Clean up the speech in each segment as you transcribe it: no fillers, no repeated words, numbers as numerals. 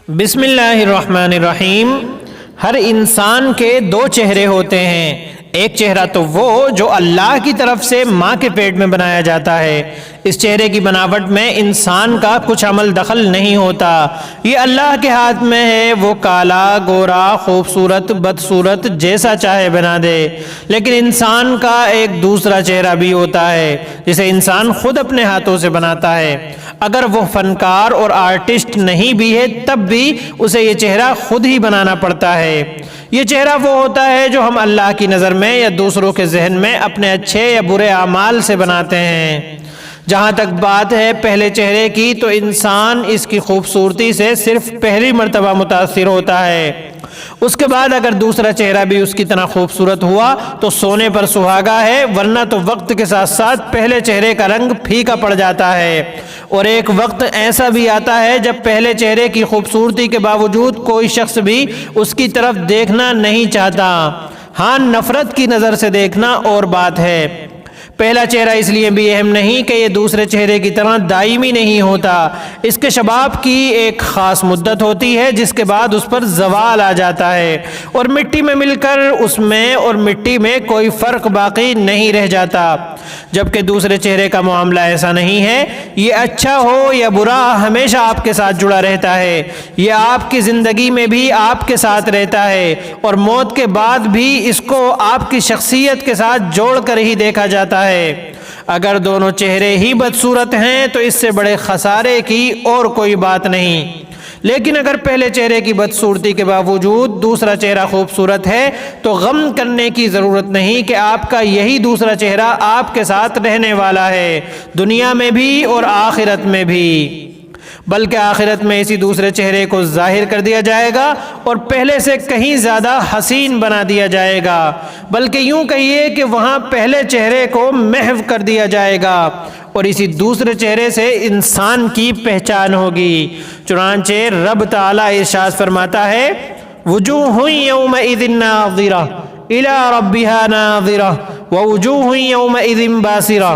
بسم اللہ الرحمن الرحیم۔ ہر انسان کے دو چہرے ہوتے ہیں، ایک چہرہ تو وہ جو اللہ کی طرف سے ماں کے پیٹ میں بنایا جاتا ہے۔ اس چہرے کی بناوٹ میں انسان کا کچھ عمل دخل نہیں ہوتا، یہ اللہ کے ہاتھ میں ہے، وہ کالا گورا خوبصورت بدصورت جیسا چاہے بنا دے۔ لیکن انسان کا ایک دوسرا چہرہ بھی ہوتا ہے جسے انسان خود اپنے ہاتھوں سے بناتا ہے۔ اگر وہ فنکار اور آرٹسٹ نہیں بھی ہے تب بھی اسے یہ چہرہ خود ہی بنانا پڑتا ہے۔ یہ چہرہ وہ ہوتا ہے جو ہم اللہ کی نظر میں یا دوسروں کے ذہن میں اپنے اچھے یا برے اعمال سے بناتے ہیں۔ جہاں تک بات ہے پہلے چہرے کی، تو انسان اس کی خوبصورتی سے صرف پہلی مرتبہ متاثر ہوتا ہے، اس کے بعد اگر دوسرا چہرہ بھی اس کی طرح خوبصورت ہوا تو سونے پر سہاگا ہے، ورنہ تو وقت کے ساتھ ساتھ پہلے چہرے کا رنگ پھیکا پڑ جاتا ہے۔ اور ایک وقت ایسا بھی آتا ہے جب پہلے چہرے کی خوبصورتی کے باوجود کوئی شخص بھی اس کی طرف دیکھنا نہیں چاہتا، ہاں نفرت کی نظر سے دیکھنا اور بات ہے۔ پہلا چہرہ اس لیے بھی اہم نہیں کہ یہ دوسرے چہرے کی طرح دائمی نہیں ہوتا، اس کے شباب کی ایک خاص مدت ہوتی ہے جس کے بعد اس پر زوال آ جاتا ہے، اور مٹی میں مل کر اس میں اور مٹی میں کوئی فرق باقی نہیں رہ جاتا۔ جبکہ دوسرے چہرے کا معاملہ ایسا نہیں ہے، یہ اچھا ہو یا برا ہمیشہ آپ کے ساتھ جڑا رہتا ہے، یہ آپ کی زندگی میں بھی آپ کے ساتھ رہتا ہے، اور موت کے بعد بھی اس کو آپ کی شخصیت کے ساتھ جوڑ کر ہی دیکھا جاتا ہے۔ اگر دونوں چہرے ہی بدصورت ہیں تو اس سے بڑے خسارے کی اور کوئی بات نہیں، لیکن اگر پہلے چہرے کی بدصورتی کے باوجود دوسرا چہرہ خوبصورت ہے تو غم کرنے کی ضرورت نہیں کہ آپ کا یہی دوسرا چہرہ آپ کے ساتھ رہنے والا ہے، دنیا میں بھی اور آخرت میں بھی، بلکہ آخرت میں اسی دوسرے چہرے کو ظاہر کر دیا جائے گا اور پہلے سے کہیں زیادہ حسین بنا دیا جائے گا، بلکہ یوں کہیے کہ وہاں پہلے چہرے کو محو کر دیا جائے گا اور اسی دوسرے چہرے سے انسان کی پہچان ہوگی۔ چنانچہ رب تعالی ارشاد فرماتا ہے وجوہ یومئذ ناظرہ الی ربها ناظرہ ووجوہ یومئذ باسرہ۔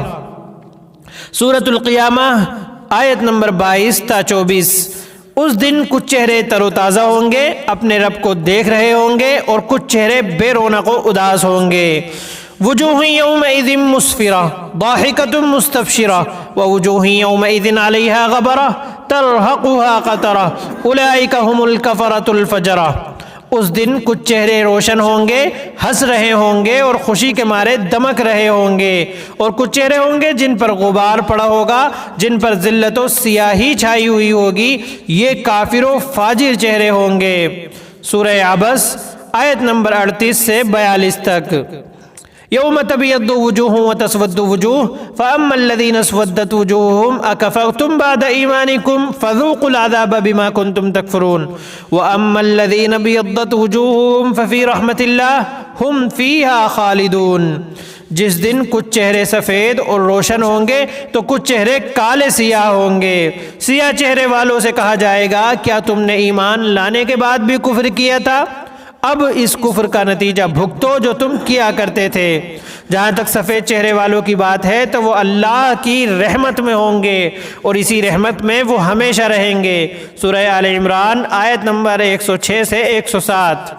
سورۃ القیامہ آیت نمبر 22 تا 24۔ اس دن کچھ چہرے تر و تازہ ہوں گے، اپنے رب کو دیکھ رہے ہوں گے، اور کچھ چہرے بے رونق و اداس ہوں گے۔ وجوہ یومئذ مسفرہ ضاحکۃ مستبشرہ ووجوہ یومئذ علیہا غبرہ ترہقها قطرہ اولئک ھم الکفرۃ الفجرہ۔ اس دن کچھ چہرے روشن ہوں گے، ہنس رہے ہوں گے اور خوشی کے مارے دمک رہے ہوں گے، اور کچھ چہرے ہوں گے جن پر غبار پڑا ہوگا، جن پر ذلت و سیاہی چھائی ہوئی ہوگی، یہ کافر و فاجر چہرے ہوں گے۔ سورہ عبس آیت نمبر 38 سے 42 تک۔ یوم تبیض وجوہ وتسود وجوہ فاما الذین اسودت وجوہہم اکفرتم بعد ایمانکم فذوقوا العذاب بما کنتم تکفرون واما الذین ابیضت وجوہہم ففی رحمت اللہ ہم فیہا خالدون۔ جس دن کچھ چہرے سفید اور روشن ہوں گے تو کچھ چہرے کالے سیاہ ہوں گے۔ سیاہ چہرے والوں سے کہا جائے گا کیا تم نے ایمان لانے کے بعد بھی کفر کیا تھا؟ اب اس کفر کا نتیجہ بھگتو جو تم کیا کرتے تھے۔ جہاں تک سفید چہرے والوں کی بات ہے تو وہ اللہ کی رحمت میں ہوں گے اور اسی رحمت میں وہ ہمیشہ رہیں گے۔ سورہ آل عمران آیت نمبر 106 سے 107۔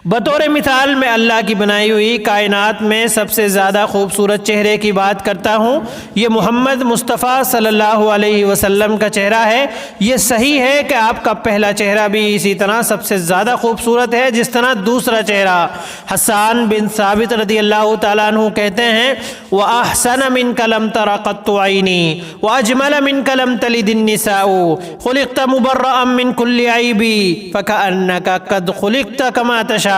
بطور مثال میں اللہ کی بنائی ہوئی کائنات میں سب سے زیادہ خوبصورت چہرے کی بات کرتا ہوں، یہ محمد مصطفیٰ صلی اللہ علیہ وسلم کا چہرہ ہے۔ یہ صحیح ہے کہ آپ کا پہلا چہرہ بھی اسی طرح سب سے زیادہ خوبصورت ہے جس طرح دوسرا چہرہ۔ حسان بن ثابت رضی اللہ تعالیٰ عنہ کہتے ہیں وَأَحْسَنَ مِنْكَ لَمْ تَرَ قَطُّ عَيْنِي وَأَجْمَلَ مِنْكَ لَمْ تَلِدِ النِّسَاءُ خُلِقْتَ مُبَرَّأً مِنْ كُلِّ عَيْبٍ فَكَأَنَّكَ قَدْ خُلِقْتَ كَمَا تَشَاءُ۔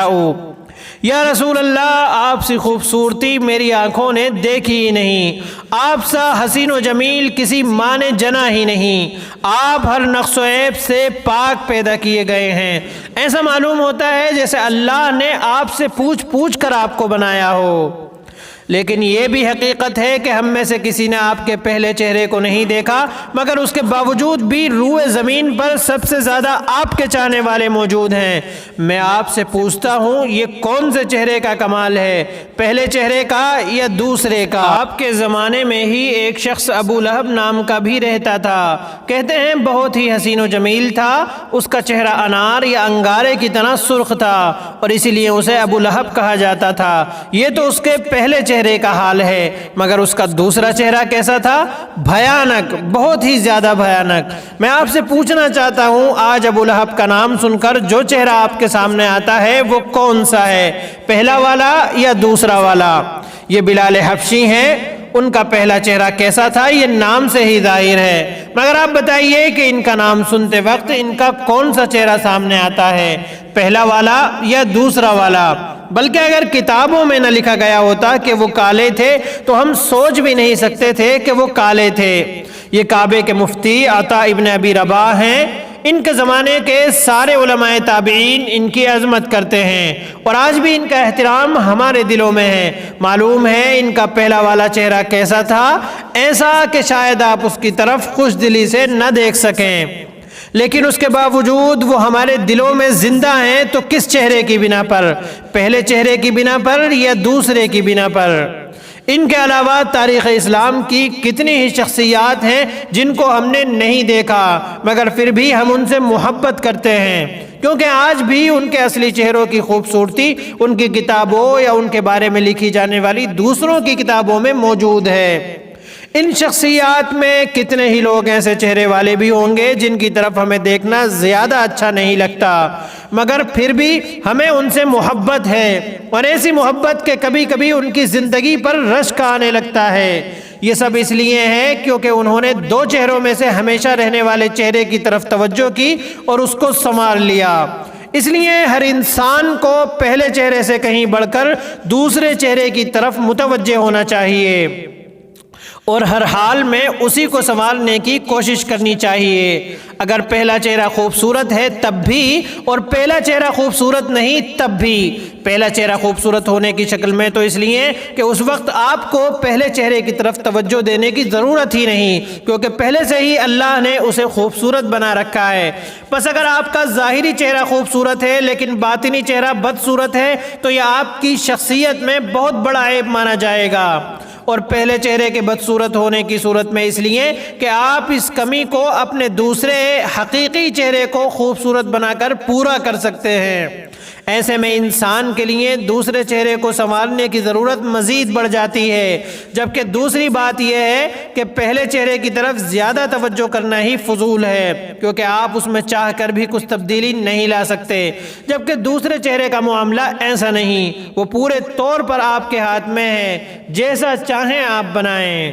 یا رسول اللہ، آپ سی خوبصورتی میری آنکھوں نے دیکھی ہی نہیں، آپ سا حسین و جمیل کسی ماں نے جنا ہی نہیں، آپ ہر نقص و عیب سے پاک پیدا کیے گئے ہیں، ایسا معلوم ہوتا ہے جیسے اللہ نے آپ سے پوچھ پوچھ کر آپ کو بنایا ہو۔ لیکن یہ بھی حقیقت ہے کہ ہم میں سے کسی نے آپ کے پہلے چہرے کو نہیں دیکھا، مگر اس کے باوجود بھی روئے زمین پر سب سے زیادہ آپ کے چاہنے والے موجود ہیں۔ میں آپ سے پوچھتا ہوں یہ کون سے چہرے کا کمال ہے، پہلے چہرے کا یا دوسرے کا؟ آپ کے زمانے میں ہی ایک شخص ابو لہب نام کا بھی رہتا تھا، کہتے ہیں بہت ہی حسین و جمیل تھا، اس کا چہرہ انار یا انگارے کی طرح سرخ تھا اور اسی لیے اسے ابو لہب کہا جاتا تھا۔ یہ تو اس کے پہلے چہرے کا حال ہے، مگر اس کا دوسرا چہرہ کیسا تھا؟ بھیانک، بہت ہی زیادہ بھیانک۔ میں آپ سے پوچھنا چاہتا ہوں آج ابو لہب کا نام سن کر جو چہرہ آپ کے سامنے آتا ہے وہ کون سا ہے، پہلا والا یا دوسرا والا؟ یہ بلال حبشی ہیں، ان کا پہلا چہرہ کیسا تھا یہ نام سے ہی ظاہر ہے، مگر آپ بتائیے کہ ان کا نام سنتے وقت ان کا کون سا چہرہ سامنے آتا ہے، پہلا والا یا دوسرا والا؟ بلکہ اگر کتابوں میں نہ لکھا گیا ہوتا کہ وہ کالے تھے تو ہم سوچ بھی نہیں سکتے تھے کہ وہ کالے تھے۔ یہ کعبے کے مفتی عطا ابن ابی رباح ہیں، ان کے زمانے کے سارے علماء تابعین ان کی عظمت کرتے ہیں اور آج بھی ان کا احترام ہمارے دلوں میں ہے۔ معلوم ہے ان کا پہلا والا چہرہ کیسا تھا، ایسا کہ شاید آپ اس کی طرف خوش دلی سے نہ دیکھ سکیں، لیکن اس کے باوجود وہ ہمارے دلوں میں زندہ ہیں۔ تو کس چہرے کی بنا پر، پہلے چہرے کی بنا پر یا دوسرے کی بنا پر؟ ان کے علاوہ تاریخ اسلام کی کتنی ہی شخصیات ہیں جن کو ہم نے نہیں دیکھا، مگر پھر بھی ہم ان سے محبت کرتے ہیں، کیونکہ آج بھی ان کے اصلی چہروں کی خوبصورتی ان کی کتابوں یا ان کے بارے میں لکھی جانے والی دوسروں کی کتابوں میں موجود ہے۔ ان شخصیات میں کتنے ہی لوگ ایسے چہرے والے بھی ہوں گے جن کی طرف ہمیں دیکھنا زیادہ اچھا نہیں لگتا، مگر پھر بھی ہمیں ان سے محبت ہے، اور ایسی محبت کہ کبھی کبھی ان کی زندگی پر رشک آنے لگتا ہے۔ یہ سب اس لیے ہے کیونکہ انہوں نے دو چہروں میں سے ہمیشہ رہنے والے چہرے کی طرف توجہ کی اور اس کو سنوار لیا۔ اس لیے ہر انسان کو پہلے چہرے سے کہیں بڑھ کر دوسرے چہرے کی طرف متوجہ ہونا چاہیے اور ہر حال میں اسی کو سنوارنے کی کوشش کرنی چاہیے۔ اگر پہلا چہرہ خوبصورت ہے تب بھی، اور پہلا چہرہ خوبصورت نہیں تب بھی۔ پہلا چہرہ خوبصورت ہونے کی شکل میں تو اس لیے کہ اس وقت آپ کو پہلے چہرے کی طرف توجہ دینے کی ضرورت ہی نہیں، کیونکہ پہلے سے ہی اللہ نے اسے خوبصورت بنا رکھا ہے۔ بس اگر آپ کا ظاہری چہرہ خوبصورت ہے لیکن باطنی چہرہ بدصورت ہے تو یہ آپ کی شخصیت میں بہت بڑا عیب مانا جائے گا، اور پہلے چہرے کے بدصورت ہونے کی صورت میں اس لیے کہ آپ اس کمی کو اپنے دوسرے حقیقی چہرے کو خوبصورت بنا کر پورا کر سکتے ہیں۔ ایسے میں انسان کے لیے دوسرے چہرے کو سنوارنے کی ضرورت مزید بڑھ جاتی ہے، جبکہ دوسری بات یہ ہے کہ پہلے چہرے کی طرف زیادہ توجہ کرنا ہی فضول ہے، کیونکہ آپ اس میں چاہ کر بھی کچھ تبدیلی نہیں لا سکتے، جبکہ دوسرے چہرے کا معاملہ ایسا نہیں، وہ پورے طور پر آپ کے ہاتھ میں ہے، جیسا چاہیں آپ بنائیں۔